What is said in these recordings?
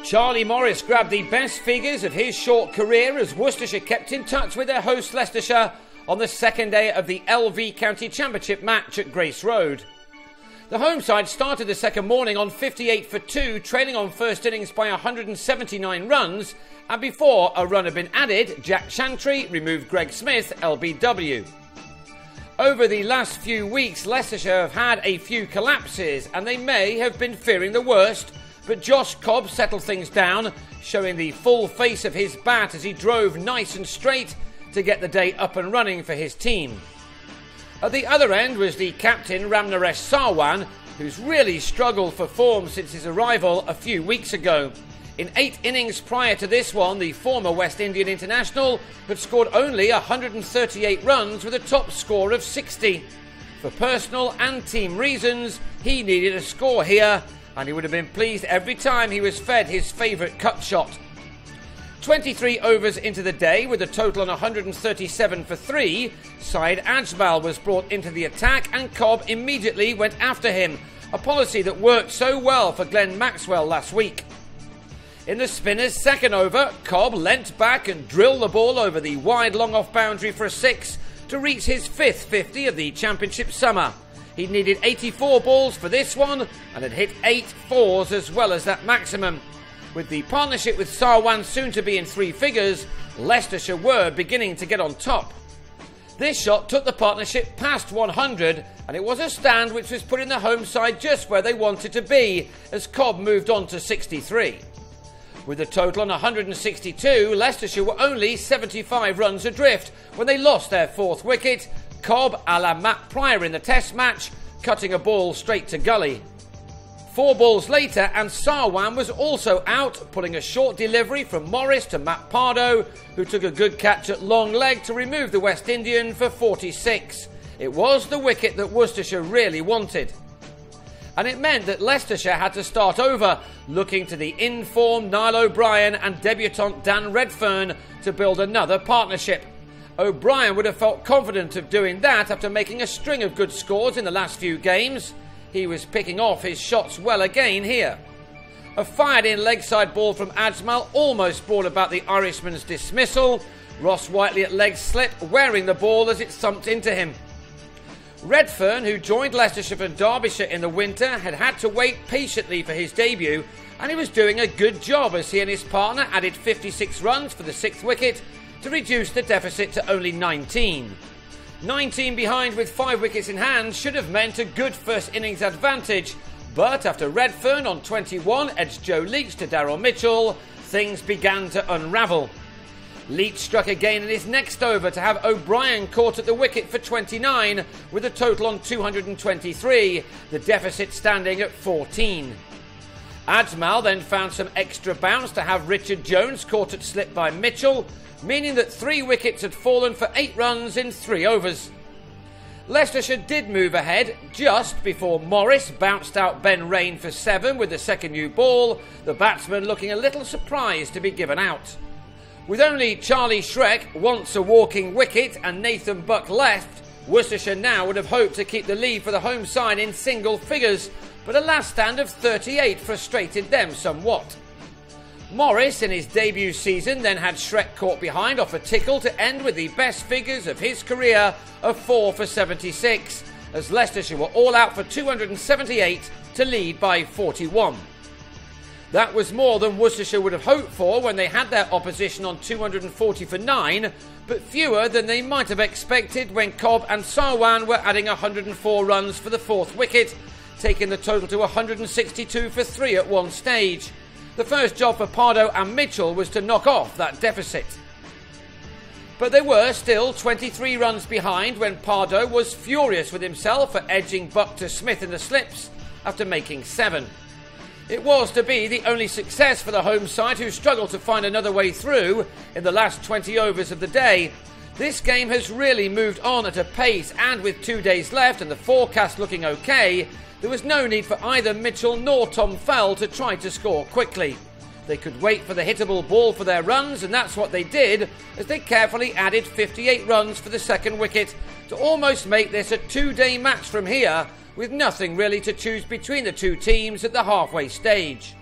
Charlie Morris grabbed the best figures of his short career as Worcestershire kept in touch with their host Leicestershire on the second day of the LV County Championship match at Grace Road. The home side started the second morning on 58 for 2, trailing on first innings by 179 runs, and before a run had been added, Jack Chantry removed Greg Smith, LBW. Over the last few weeks, Leicestershire have had a few collapses, and they may have been fearing the worst, but Josh Cobb settled things down, showing the full face of his bat as he drove nice and straight to get the day up and running for his team. At the other end was the captain Ramnaresh Sarwan, who's really struggled for form since his arrival a few weeks ago. In 8 innings prior to this one, the former West Indian international had scored only 138 runs with a top score of 60. For personal and team reasons, he needed a score here, and he would have been pleased every time he was fed his favourite cut shot. 23 overs into the day, with a total on 137 for 3, Syed Ajmal was brought into the attack and Cobb immediately went after him, a policy that worked so well for Glenn Maxwell last week. In the spinner's second over, Cobb leant back and drilled the ball over the wide long-off boundary for a 6 to reach his 5th 50 of the championship summer. He needed 84 balls for this one and had hit 8 fours as well as that maximum. With the partnership with Sarwan soon to be in 3 figures, Leicestershire were beginning to get on top. This shot took the partnership past 100, and it was a stand which was putting the home side just where they wanted to be as Cobb moved on to 63. With a total on 162, Leicestershire were only 75 runs adrift when they lost their 4th wicket, Cobb a la Matt Pryor in the test match, cutting a ball straight to gully. 4 balls later and Sarwan was also out, pulling a short delivery from Morris to Matt Pardo, who took a good catch at long leg to remove the West Indian for 46. It was the wicket that Worcestershire really wanted. And it meant that Leicestershire had to start over, looking to the in-form Niall O'Brien and debutant Dan Redfern to build another partnership. O'Brien would have felt confident of doing that after making a string of good scores in the last few games. He was picking off his shots well again here. A fired-in leg-side ball from Ajmal almost brought about the Irishman's dismissal. Ross Whiteley at leg slip, wearing the ball as it thumped into him. Redfern, who joined Leicestershire from Derbyshire in the winter, had had to wait patiently for his debut, and he was doing a good job as he and his partner added 56 runs for the 6th wicket to reduce the deficit to only 19. 19 behind with 5 wickets in hand should have meant a good first innings advantage, but after Redfern on 21 edged Joe Leics to Daryl Mitchell, things began to unravel. Leics struck again in his next over to have O'Brien caught at the wicket for 29, with a total on 223, the deficit standing at 14. Ajmal then found some extra bounce to have Richard Jones caught at slip by Mitchell, meaning that 3 wickets had fallen for 8 runs in 3 overs. Leicestershire did move ahead just before Morris bounced out Ben Rain for 7 with the second new ball, the batsman looking a little surprised to be given out. With only Charlie Shrek, once a walking wicket, and Nathan Buck left, Worcestershire now would have hoped to keep the lead for the home side in single figures, but a last stand of 38 frustrated them somewhat. Morris, in his debut season, then had Shrek caught behind off a tickle to end with the best figures of his career of 4 for 76, as Leicestershire were all out for 278 to lead by 41. That was more than Worcestershire would have hoped for when they had their opposition on 240 for 9, but fewer than they might have expected when Cobb and Sarwan were adding 104 runs for the 4th wicket, taking the total to 162 for 3 at one stage. The first job for Pardo and Mitchell was to knock off that deficit. But they were still 23 runs behind when Pardo was furious with himself for edging Buck to Smith in the slips after making 7. It was to be the only success for the home side, who struggled to find another way through in the last 20 overs of the day. This game has really moved on at a pace, and with 2 days left and the forecast looking okay, there was no need for either Mitchell nor Tom Fell to try to score quickly. They could wait for the hittable ball for their runs, and that's what they did, as they carefully added 58 runs for the second wicket to almost make this a 2-day match from here, with nothing really to choose between the two teams at the halfway stage.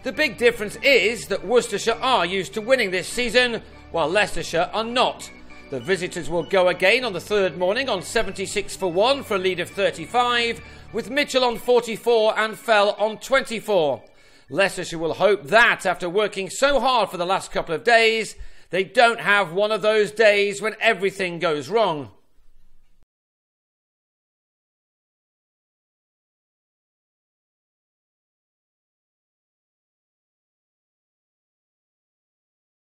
The big difference is that Worcestershire are used to winning this season, while Leicestershire are not. The visitors will go again on the third morning on 76-1 for a lead of 35, with Mitchell on 44 and Fell on 24. Leicestershire will hope that, after working so hard for the last couple of days, they don't have one of those days when everything goes wrong.